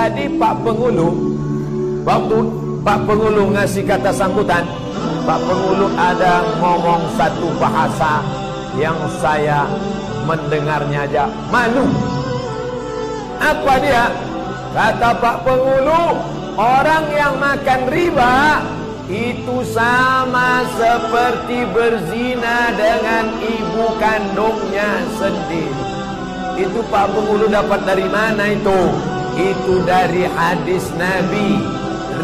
Tadi Pak Pengulu, waktu Pak Pengulu ngasih kata sambutan, Pak Pengulu ada ngomong satu bahasa yang saya mendengarnya aja malu. Apa dia? Kata Pak Pengulu, orang yang makan riba itu sama seperti berzina dengan ibu kandungnya sendiri. Itu Pak Pengulu dapat dari mana itu? Itu dari hadis Nabi.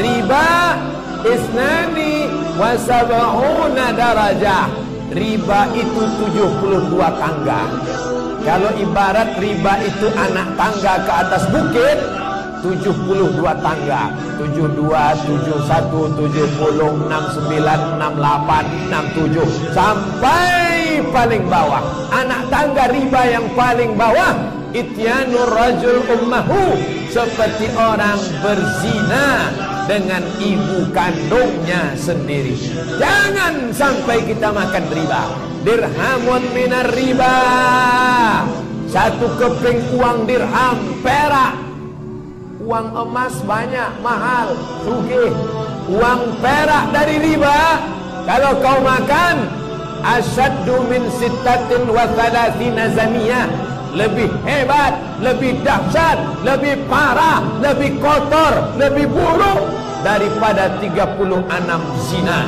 Riba isnani wa sab'una darajah. Riba itu 72 tangga. Kalau ibarat riba itu anak tangga ke atas bukit, 72 tangga. 72, 71, 70, 69, 68, 67 sampai paling bawah. Anak tangga riba yang paling bawah, ityanur rajul ummahu, seperti orang berzina dengan ibu kandungnya sendiri. Jangan sampai kita makan riba. Dirhamun minar riba, satu keping uang dirham perak. Uang emas banyak, mahal, sugih. Uang perak dari riba, kalau kau makan, asyaddu min sittatin wa thalathina zaniyah, lebih hebat, lebih dahsyat, lebih parah, lebih kotor, lebih buruk daripada 36 zina.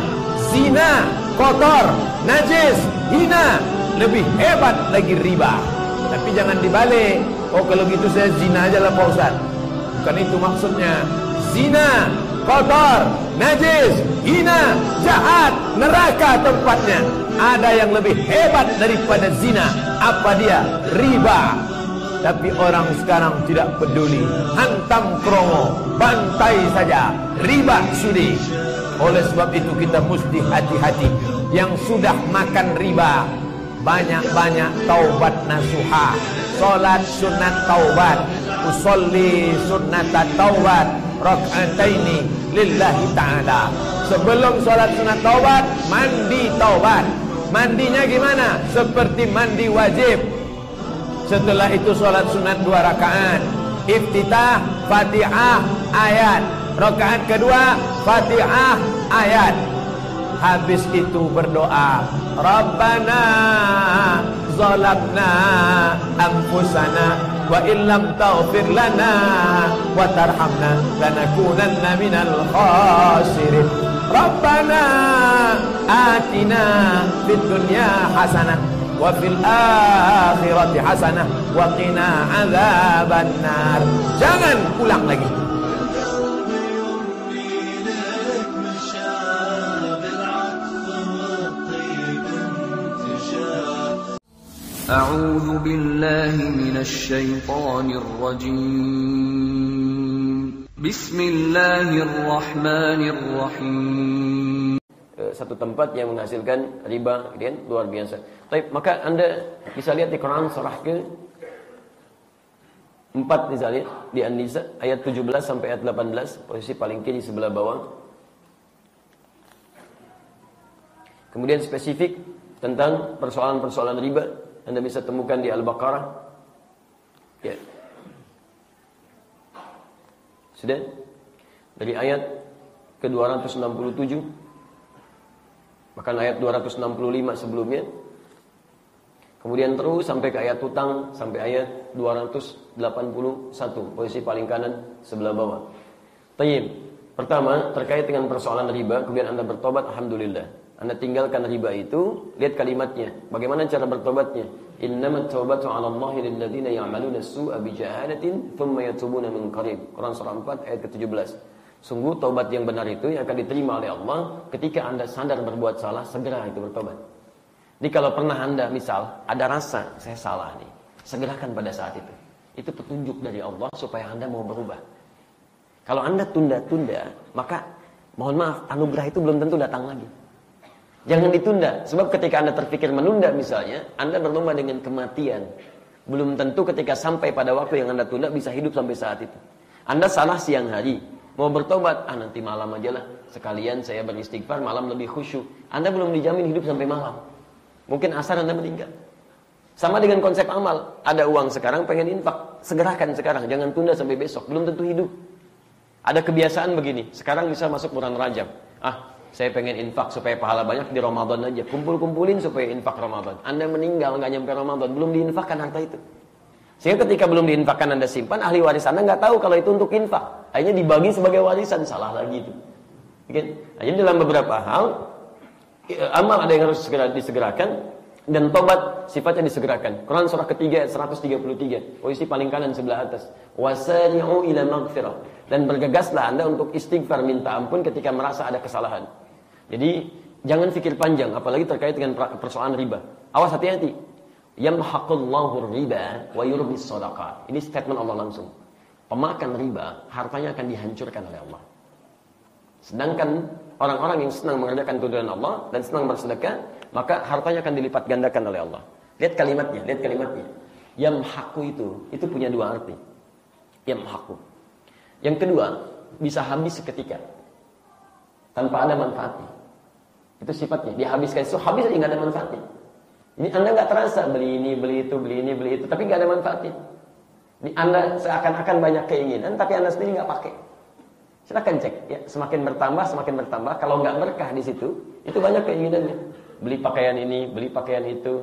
Zina, kotor, najis, hina, lebih hebat lagi riba. Tapi jangan dibalik. Oh, kalau gitu saya zina aja lah Pak Ustaz. Bukan itu maksudnya. Zina, kotor, najis, hina, jahat, neraka tempatnya. Ada yang lebih hebat daripada zina. Apa dia? Riba. Tapi orang sekarang tidak peduli. Hantam kromo, bantai saja. Riba sudi. Oleh sebab itu kita mesti hati-hati. Yang sudah makan riba, banyak-banyak taubat nasuha. Salat sunat taubat, usolli sunnata taubat, rak'ataini lillahi ta'ala. Sebelum salat sunat taubat, mandi taubat. Mandinya gimana? Seperti mandi wajib. Setelah itu salat sunat 2 rakaat. Iftitah, Fatihah, ayat. Rakaat kedua, Fatihah, ayat. Habis itu berdoa, Rabbana zalamna anfusana wa illam taghfir lana wa tarhamna lanakunanna minal khasirin. Rabbana atina fid dunya hasanah wa fil akhirati hasanah wa qina adzabannar. Jangan ulang lagi. أعوذ بالله من الشيطان الرجيم بسم الله الرحمن الرحيم. Satu tempat yang menghasilkan riba, kemudian luar biasa. Baik, maka Anda bisa lihat di Quran surah ke-4 misalnya di An-Nisa ayat 17 sampai ayat 18, posisi paling kiri sebelah bawah. Kemudian spesifik tentang persoalan-persoalan riba Anda bisa temukan di Al-Baqarah. Ya. Sudah? Dari ayat ke-267, bahkan ayat 265 sebelumnya. Kemudian terus sampai ke ayat hutang, sampai ayat 281, posisi paling kanan sebelah bawah. Tayyib. Pertama, terkait dengan persoalan riba, kemudian Anda bertobat, alhamdulillah. Anda tinggalkan riba itu, lihat kalimatnya. Bagaimana cara bertobatnya? Innamat taubatu 'ala Allahi lil ladzina ya'maluna as-su'a bi jahalatin thumma yatubuna min qarib. Quran surah 4 ayat ke-17. Sungguh taubat yang benar itu yang akan diterima oleh Allah ketika Anda sadar berbuat salah, segera itu bertobat. Jadi kalau pernah Anda misal ada rasa saya salah nih, segerakan pada saat itu. Itu petunjuk dari Allah supaya Anda mau berubah. Kalau Anda tunda-tunda, maka mohon maaf, anugerah itu belum tentu datang lagi. Jangan ditunda, sebab ketika Anda terpikir menunda misalnya, Anda berlomba dengan kematian. Belum tentu ketika sampai pada waktu yang Anda tunda bisa hidup sampai saat itu. Anda salah siang hari, mau bertobat, nanti malam aja lah. Sekalian saya beristighfar, malam lebih khusyuk. Anda belum dijamin hidup sampai malam. Mungkin asar Anda meninggal. Sama dengan konsep amal. Ada uang sekarang, pengen infak. Segerakan sekarang, jangan tunda sampai besok. Belum tentu hidup. Ada kebiasaan begini. Sekarang bisa masuk bulan Rajab. Saya pengen infak supaya pahala banyak di Ramadan aja. Kumpul-kumpulin supaya infak Ramadan. Anda meninggal nggak nyampe Ramadan, belum diinfakkan harta itu. Sehingga ketika belum diinfakkan Anda simpan, ahli waris Anda nggak tahu kalau itu untuk infak. Akhirnya dibagi sebagai warisan, salah lagi itu. Jadi dalam beberapa hal, amal ada yang harus segera disegerakan. Dan tobat sifatnya disegerakan. Quran surah ketiga ayat 133, posisi paling kanan sebelah atas. Wasari'u ila maghfirah. Dan bergegaslah Anda untuk istighfar, minta ampun ketika merasa ada kesalahan. Jadi jangan pikir panjang, apalagi terkait dengan persoalan riba. Awas, hati-hati. Yamhaqullahu riba wa yurbis shadaqat. Ini statement Allah langsung. Pemakan riba, hartanya akan dihancurkan oleh Allah. Sedangkan orang-orang yang senang mengerjakan tuntunan Allah dan senang bersedekah, maka hartanya akan dilipat gandakan oleh Allah. Lihat kalimatnya. Yamhaqu itu punya dua arti. Yamhaqu. Yang kedua, bisa habis seketika. Tanpa ada manfaatnya. Itu sifatnya. Dihabiskan. Habis aja nggak ada manfaatnya. Ini Anda nggak terasa beli ini, beli itu, tapi nggak ada manfaatnya. Anda seakan-akan banyak keinginan, tapi Anda sendiri nggak pakai. Silakan cek, ya, semakin bertambah. Kalau nggak berkah di situ, itu banyak keinginannya. Beli pakaian ini, beli pakaian itu.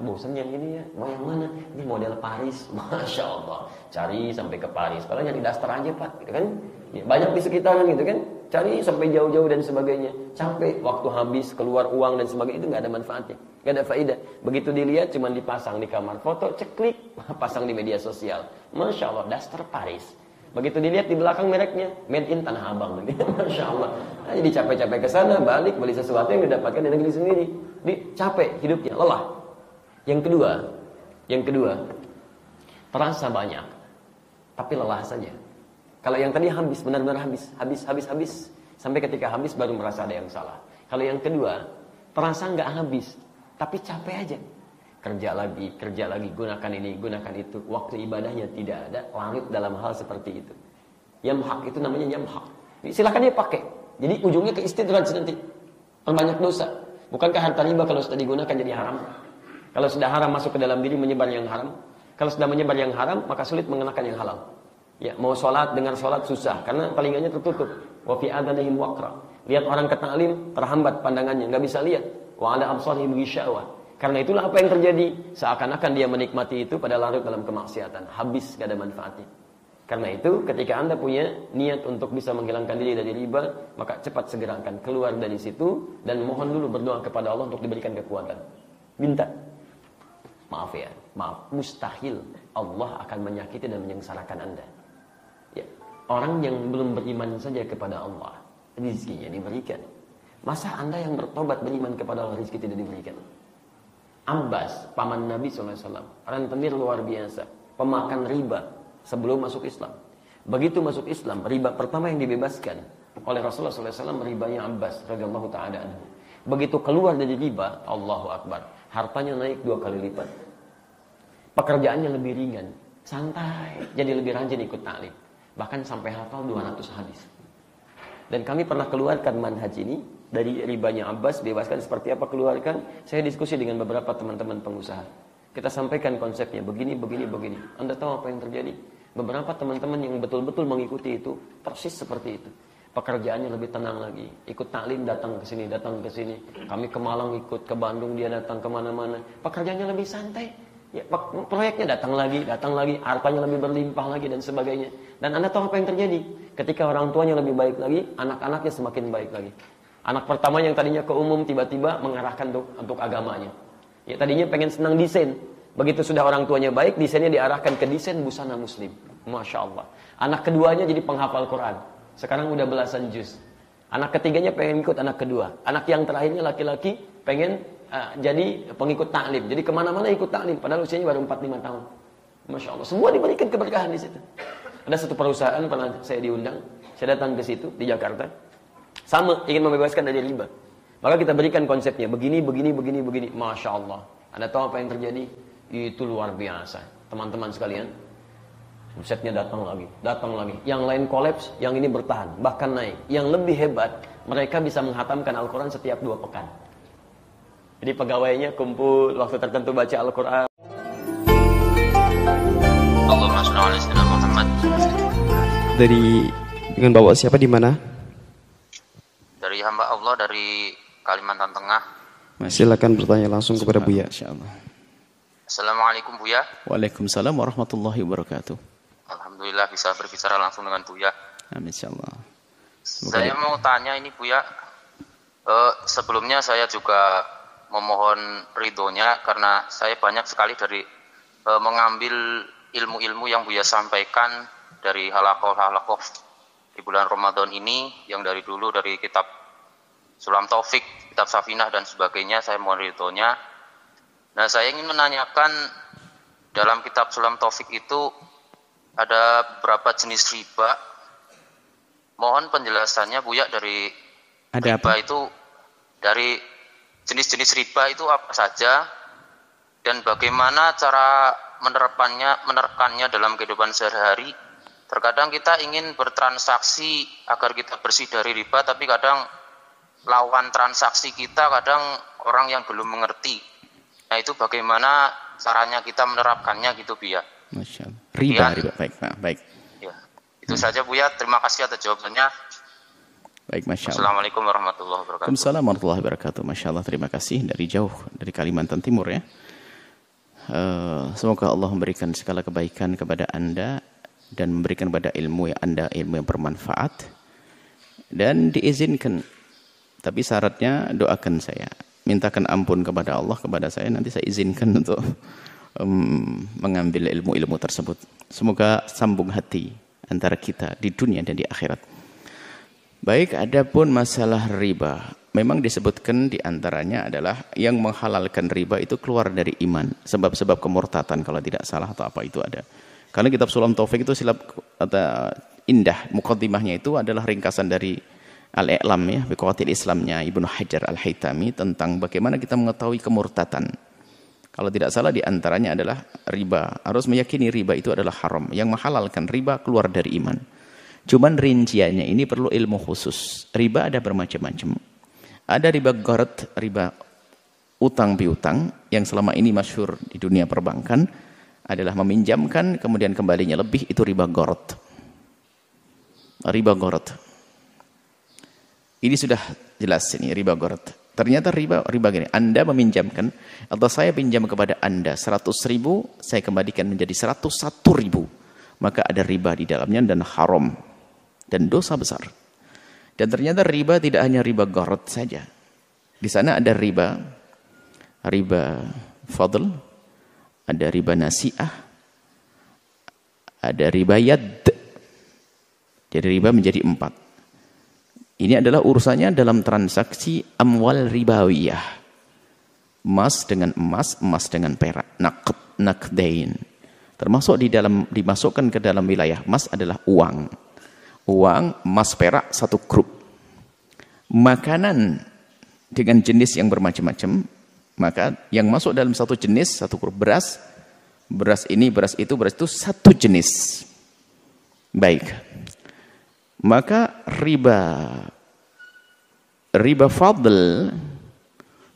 Bosan yang ini ya, mau yang mana? Ini model Paris, masya Allah. Cari sampai ke Paris, kalau nyari daster aja Pak, gitu kan? Ya, banyak di sekitaran gitu kan? Cari sampai jauh-jauh dan sebagainya. Capek, waktu habis, keluar uang dan sebagainya, itu nggak ada manfaatnya, nggak ada faedah. Begitu dilihat, cuma dipasang di kamar foto, ceklik, pasang di media sosial. Masya Allah, daster Paris. Begitu dilihat di belakang mereknya, made in Tanah Abang. Masya Allah. Nah, jadi capek-capek ke sana, balik, beli sesuatu yang didapatkan di negeri sendiri. Capek hidupnya, lelah. Yang kedua, terasa banyak, tapi lelah saja. Kalau yang tadi habis, benar-benar habis. Sampai ketika habis baru merasa ada yang salah. Kalau yang kedua, terasa nggak habis, tapi capek aja. Kerja lagi, gunakan ini, gunakan itu. Waktu ibadahnya tidak ada, larut dalam hal seperti itu. Yamhaq itu namanya yamhaq. Silakan dia pakai. Jadi ujungnya ke istidraj nanti. Perbanyak dosa. Bukankah harta riba kalau sudah digunakan jadi haram? Kalau sudah haram masuk ke dalam diri menyebar yang haram. Kalau sudah menyebar yang haram, maka sulit mengenakan yang halal. Ya, mau sholat, dengar sholat susah karena telingannya tertutup. Wa fi adanihim waqra. Lihat orang ke ta'lim terhambat pandangannya, nggak bisa lihat. Wa ala absarihim ghishawah. Karena itulah apa yang terjadi. Seakan-akan dia menikmati itu pada larut dalam kemaksiatan. Habis gak ada manfaatnya. Karena itu ketika Anda punya niat untuk bisa menghilangkan diri dari riba, maka cepat segerakan keluar dari situ. Dan mohon dulu berdoa kepada Allah untuk diberikan kekuatan. Minta. Maaf, mustahil Allah akan menyakiti dan menyengsarakan Anda. Ya, orang yang belum beriman saja kepada Allah, rizkinya diberikan. Masa Anda yang bertobat beriman kepada Allah, rizki tidak diberikan? Abbas, paman Nabi SAW, rentenir luar biasa, pemakan riba sebelum masuk Islam. Begitu masuk Islam, riba pertama yang dibebaskan oleh Rasulullah SAW, ribanya Abbas radhiyallahu ta'ala anhu. Begitu keluar dari riba, Allahu Akbar, hartanya naik 2 kali lipat. Pekerjaannya lebih ringan, santai, jadi lebih rajin ikut ta'lim. Bahkan sampai hafal 200 hadis. Dan kami pernah keluarkan manhaj ini dari ribanya Abbas, bebaskan seperti apa keluarkan. Saya diskusi dengan beberapa teman-teman pengusaha. Kita sampaikan konsepnya begini. Anda tahu apa yang terjadi? Beberapa teman-teman yang betul-betul mengikuti itu persis seperti itu. Pekerjaannya lebih tenang lagi. Ikut taklim datang ke sini. Kami ke Malang ikut, ke Bandung dia datang kemana-mana. Pekerjaannya lebih santai. Ya, proyeknya datang lagi, hartanya lebih berlimpah lagi dan sebagainya. Dan Anda tahu apa yang terjadi? Ketika orang tuanya lebih baik lagi, anak-anaknya semakin baik lagi. Anak pertama yang tadinya ke umum tiba-tiba mengarahkan untuk agamanya. Ya, tadinya pengen senang desain. Begitu sudah orang tuanya baik, desainnya diarahkan ke desain busana muslim. Masya Allah. Anak keduanya jadi penghafal Quran. Sekarang udah belasan juz. Anak ketiganya pengen ikut anak kedua. Anak yang terakhirnya laki-laki pengen jadi pengikut taklim. Jadi kemana-mana ikut taklim. Padahal usianya baru 4-5 tahun. Masya Allah. Semua diberikan keberkahan di situ. Ada satu perusahaan pernah saya diundang. Saya datang ke situ di Jakarta. Sama, ingin membebaskan dari riba. Maka kita berikan konsepnya. Begini. Masya Allah. Anda tahu apa yang terjadi? Itu luar biasa. Teman-teman sekalian. Omsetnya datang lagi. Yang lain kolaps, yang ini bertahan. Bahkan naik. Yang lebih hebat, mereka bisa menghatamkan Al-Quran setiap 2 pekan. Jadi pegawainya kumpul waktu tertentu baca Al-Quran. Allahumma shalli ala sayyidina Muhammad. Dengan bawa siapa di mana? Dari hamba Allah dari Kalimantan Tengah. Silakan bertanya langsung kepada Buya. Insyaallah. Assalamualaikum Buya. Waalaikumsalam warahmatullahi wabarakatuh. Alhamdulillah bisa berbicara langsung dengan Buya. Amin insyaallah. Saya mau tanya ini Buya. Sebelumnya saya juga memohon ridhonya karena saya banyak sekali dari mengambil ilmu-ilmu yang Buya sampaikan dari halakoh-halakoh di bulan Ramadan ini, yang dari dulu dari kitab Sulam Taufik, kitab Safinah dan sebagainya, saya mohon ridhonya. Nah, saya ingin menanyakan, dalam kitab Sulam Taufik itu ada beberapa jenis riba. Mohon penjelasannya Buya dari Ada riba apa? itu, dari jenis-jenis riba itu apa saja dan bagaimana cara menerapkannya dalam kehidupan sehari-hari. Terkadang kita ingin bertransaksi agar kita bersih dari riba, tapi kadang lawan transaksi kita kadang orang yang belum mengerti. Nah, itu bagaimana caranya kita menerapkannya gitu Buya. Masya Allah. Riba, Ya. riba. Baik, Pak. Baik. Ya, itu saja Buya. Terima kasih atas jawabannya. Baik, Masya Allah. Assalamualaikum warahmatullahi wabarakatuh. Waalaikumsalam warahmatullahi wabarakatuh. Masya Allah, terima kasih dari jauh, dari Kalimantan Timur ya. Semoga Allah memberikan segala kebaikan kepada Anda dan memberikan kepada ilmu yang bermanfaat, dan diizinkan. Tapi syaratnya doakan saya, mintakan ampun kepada Allah kepada saya, nanti saya izinkan untuk mengambil ilmu-ilmu tersebut. Semoga sambung hati antara kita di dunia dan di akhirat. Baik, adapun masalah riba, memang disebutkan diantaranya adalah yang menghalalkan riba itu keluar dari iman. Sebab-sebab kemurtatan kalau tidak salah atau apa itu ada. Karena kitab Sulam Taufik itu indah, muqaddimahnya itu adalah ringkasan dari Al-I'lam ya, biqawatil Islamnya Ibnu Hajar Al-Haytami tentang bagaimana kita mengetahui kemurtatan. Kalau tidak salah diantaranya adalah riba. Harus meyakini riba itu adalah haram. Yang menghalalkan riba keluar dari iman. Cuman rinciannya ini perlu ilmu khusus. Riba ada bermacam-macam. Ada riba gharat, riba utang piutang, yang selama ini masyhur di dunia perbankan adalah meminjamkan kemudian kembalinya lebih, itu riba gharat. Riba gharat. Ini sudah jelas ini riba gharat. Ternyata riba gini, Anda meminjamkan atau saya pinjam kepada Anda 100.000, saya kembalikan menjadi 101.000. Maka ada riba di dalamnya dan haram dan dosa besar. Dan ternyata riba tidak hanya riba gharat saja. Di sana ada riba fadl, ada riba nasi'ah, ada riba yad. Jadi riba menjadi 4. Ini adalah urusannya dalam transaksi amwal ribawiyah. Emas dengan emas, emas dengan perak, naqdain. Termasuk dimasukkan ke dalam wilayah emas adalah uang. Uang, emas, perak, satu grup. Makanan dengan jenis yang bermacam-macam, maka yang masuk dalam satu jenis, satu grup. Beras ini, beras itu satu jenis. Baik. Maka riba fadl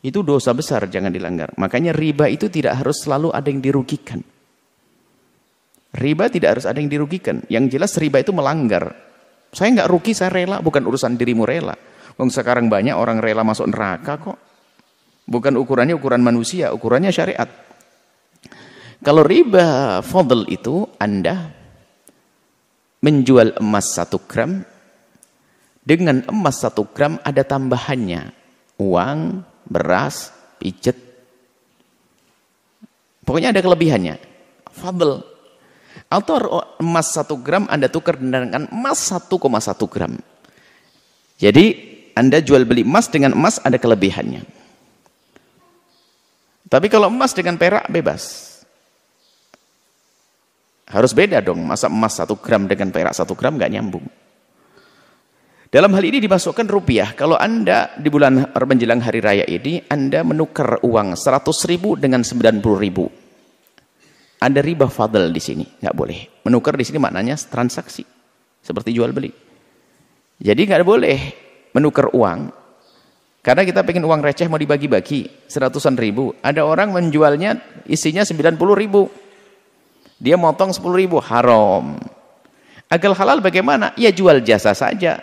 itu dosa besar, jangan dilanggar. Makanya riba itu tidak harus selalu ada yang dirugikan. Riba tidak harus ada yang dirugikan. Yang jelas riba itu melanggar. Saya nggak rugi, saya rela, bukan urusan dirimu rela. Sekarang banyak orang rela masuk neraka kok. Bukan ukurannya ukuran manusia, ukurannya syariat. Kalau riba fadl itu Anda menjual emas 1 gram, dengan emas 1 gram ada tambahannya. Uang, beras, pijet. Pokoknya ada kelebihannya. Fadl. Atau emas 1 gram Anda tukar dengan emas 1,1 gram. Jadi Anda jual beli emas dengan emas ada kelebihannya. Tapi kalau emas dengan perak bebas. Harus beda dong. Masa emas 1 gram dengan perak 1 gram nggak nyambung. Dalam hal ini dimasukkan rupiah. Kalau Anda di bulan menjelang hari raya ini Anda menukar uang 100.000 dengan 90.000. Ada riba fadl di sini, nggak boleh. Menukar di sini maknanya transaksi, seperti jual beli. Jadi nggak boleh menukar uang Karena kita pengen uang receh mau dibagi-bagi, 100-an ribu. Ada orang menjualnya isinya 90 ribu. Dia motong 10 ribu, haram. Agar halal bagaimana? Ya jual jasa saja.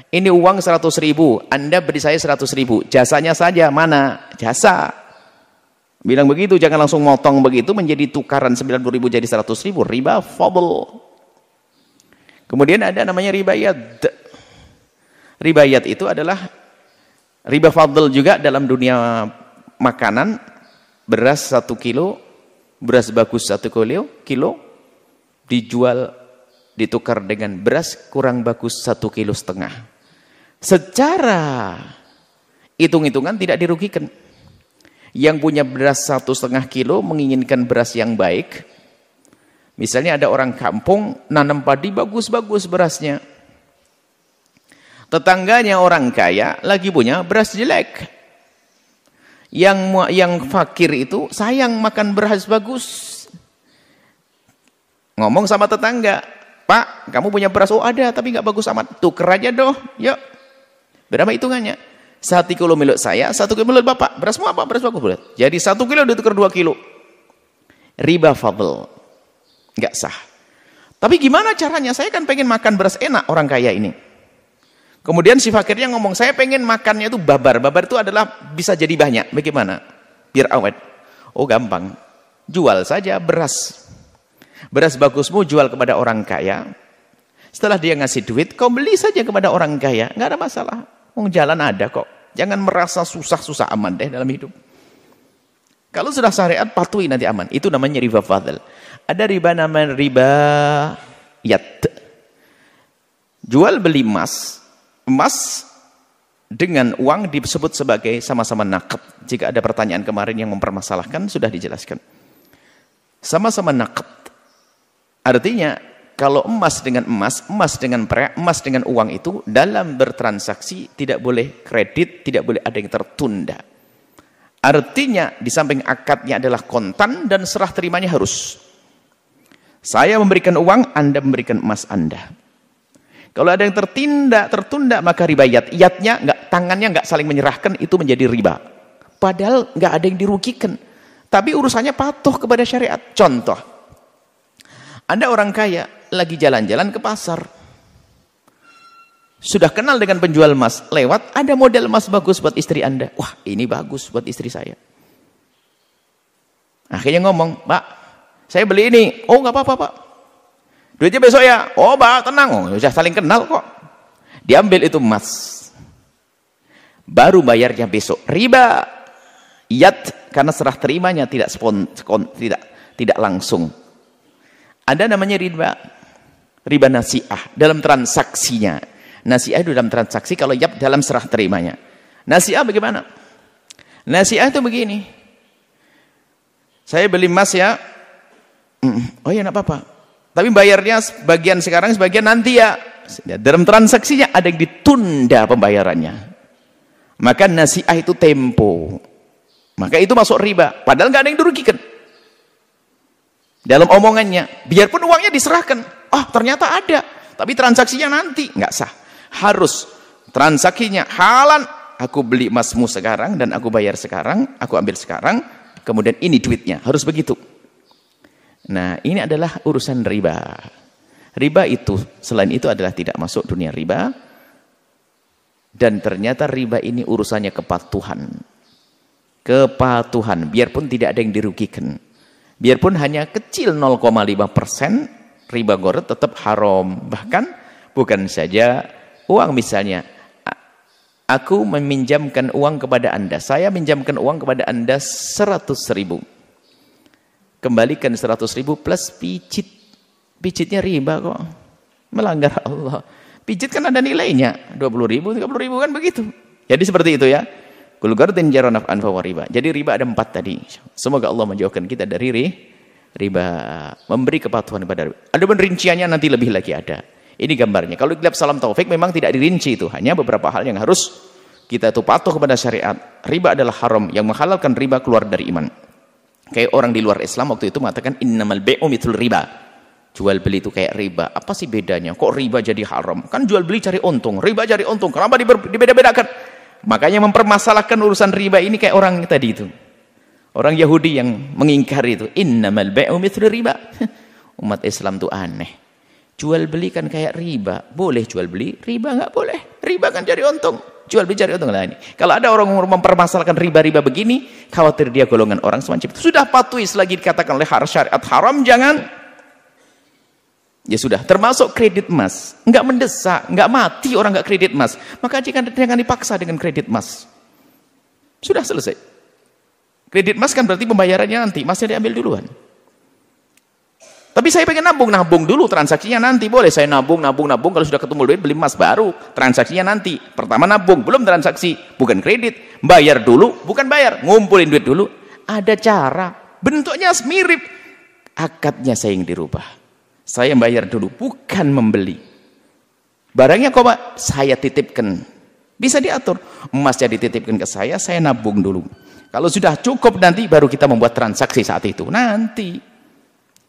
Ini uang 100 ribu, Anda beri saya 100 ribu. Jasanya saja, mana? Jasa. Bilang begitu, jangan langsung motong begitu, menjadi tukaran 90 ribu jadi 100 ribu. Riba fadl. Kemudian ada namanya ribayat. Ribayat itu adalah riba fadl juga dalam dunia makanan. Beras 1 kilo, beras bagus 1 kilo, dijual, ditukar dengan beras kurang bagus 1,5 kilo. Secara hitung-hitungan tidak dirugikan. Yang punya beras 1,5 kilo menginginkan beras yang baik. Misalnya ada orang kampung nanam padi bagus-bagus berasnya. Tetangganya orang kaya lagi punya beras jelek. Yang fakir itu sayang makan beras bagus. Ngomong sama tetangga, Pak, kamu punya beras? Oh ada, tapi nggak bagus amat. Tuker aja doh, yuk. Berapa hitungannya? 1 kilo milik saya, 1 kilo milik Bapak. Berasmu apa? Beras bagus. Jadi 1 kilo ditukar 2 kilo. Riba fadl. Nggak sah. Tapi gimana caranya? Saya kan pengen makan beras enak orang kaya ini. Kemudian si fakirnya ngomong, saya pengen makannya itu babar. Babar itu adalah bisa jadi banyak. Bagaimana? Biar awet. Oh gampang. Jual saja beras. Beras bagusmu jual kepada orang kaya. Setelah dia ngasih duit, kau beli saja kepada orang kaya. Nggak ada masalah. Jalan ada kok. Jangan merasa susah-susah aman deh dalam hidup. Kalau sudah syariat, patuhi nanti aman. Itu namanya riba fadl. Ada riba namanya riba yat. Jual beli emas. Emas dengan uang disebut sebagai sama-sama naqd. Jika ada pertanyaan kemarin yang mempermasalahkan, sudah dijelaskan. Sama-sama naqd. Artinya, kalau emas dengan emas, emas dengan perak, emas dengan uang itu, dalam bertransaksi tidak boleh kredit, tidak boleh ada yang tertunda. Artinya, di samping akadnya adalah kontan dan serah terimanya harus. Saya memberikan uang, Anda memberikan emas Anda. Kalau ada yang tertunda, maka riba yat. Yatnya, tangannya nggak saling menyerahkan, itu menjadi riba. Padahal nggak ada yang dirugikan. Tapi urusannya patuh kepada syariat. Contoh, Anda orang kaya, lagi jalan-jalan ke pasar. Sudah kenal dengan penjual emas, lewat, ada model emas bagus buat istri Anda. Wah, ini bagus buat istri saya. Akhirnya ngomong, Pak, saya beli ini. Oh, nggak apa-apa, Pak. Duitnya besok ya. Oh, Pak, tenang. Oh, sudah saling kenal kok. Diambil itu emas. Baru bayarnya besok. Riba yat, karena serah terimanya tidak langsung. Ada namanya riba nasi'ah dalam transaksinya. Nasi'ah itu dalam transaksi, kalau yat dalam serah terimanya. Nasi'ah bagaimana? Nasi'ah itu begini. Saya beli emas ya. Oh ya, enggak apa-apa. Tapi bayarnya sebagian sekarang, sebagian nanti ya. Dalam transaksinya ada yang ditunda pembayarannya. Maka nasi'ah itu tempo. Maka itu masuk riba. Padahal nggak ada yang dirugikan. Dalam omongannya. Biarpun uangnya diserahkan. Oh ternyata ada. Tapi transaksinya nanti. Nggak sah. Harus transaksinya halan. Aku beli emasmu sekarang dan aku bayar sekarang. Aku ambil sekarang. Kemudian ini duitnya. Harus begitu. Nah, ini adalah urusan riba. Riba itu, selain itu adalah tidak masuk dunia riba. Dan ternyata riba ini urusannya kepatuhan. Kepatuhan, biarpun tidak ada yang dirugikan. Biarpun hanya kecil 0,5%, riba gharar tetap haram. Bahkan, bukan saja uang misalnya. Aku meminjamkan uang kepada Anda. Saya minjamkan uang kepada Anda 100.000. Kembalikan 100.000 plus pijit. Pijitnya riba kok. Melanggar Allah. Pijit kan ada nilainya. 20.000, 30.000 kan begitu. Jadi seperti itu ya. Kul gardin jara naf'an fa riba. Jadi riba ada 4 tadi. Semoga Allah menjauhkan kita dari riba. Memberi kepatuhan kepada riba. Ada rinciannya nanti lebih lagi ada. Ini gambarnya. Kalau kitab Salam Taufik memang tidak dirinci itu. Hanya beberapa hal yang harus kita itu patuh kepada syariat. Riba adalah haram. Yang menghalalkan riba keluar dari iman. Kayak orang di luar Islam waktu itu mengatakan innamal bai'u mithlur riba. Jual beli itu kayak riba. Apa sih bedanya? Kok riba jadi haram? Kan jual beli cari untung, riba cari untung. Kenapa dibeda-bedakan? Makanya mempermasalahkan urusan riba ini kayak orang tadi itu. Orang Yahudi yang mengingkari itu. Innamal bai'u mithlu riba. Umat Islam tuh aneh. Jual beli kan kayak riba. Boleh jual beli, riba nggak boleh. Riba kan cari untung. Jual beli cari untung lah ini. Kalau ada orang mempermasalahkan riba-riba begini, khawatir dia golongan orang semacam itu. Sudah patuhi selagi dikatakan oleh syariat haram, jangan. Ya sudah, termasuk kredit emas. Nggak mendesak, nggak mati orang nggak kredit emas. Maka jangan dipaksa dengan kredit emas. Sudah selesai. Kredit emas kan berarti pembayarannya nanti, masih diambil duluan. Tapi saya pengen nabung dulu, transaksinya nanti. Boleh saya nabung, kalau sudah ketemu duit beli emas baru. Transaksinya nanti. Pertama nabung, belum transaksi. Bukan kredit. Bayar dulu, bukan bayar. Ngumpulin duit dulu. Ada cara. Bentuknya mirip. Akadnya saya yang dirubah. Saya bayar dulu, bukan membeli. Barangnya kok Pak? Saya titipkan. Bisa diatur. Emasnya dititipkan ke saya nabung dulu. Kalau sudah cukup nanti baru kita membuat transaksi saat itu. Nanti.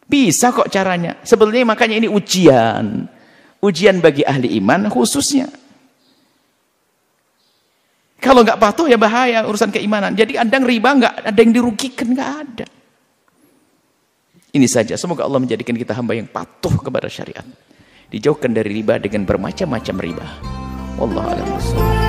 Bisa kok caranya. Sebetulnya makanya ini ujian. Ujian bagi ahli iman khususnya. Kalau nggak patuh ya bahaya urusan keimanan. Jadi kadang riba nggak ada yang dirugikan, nggak ada. Ini saja. Semoga Allah menjadikan kita hamba yang patuh kepada syariat. Dijauhkan dari riba dengan bermacam-macam riba. Wallahu a'lam bishawab.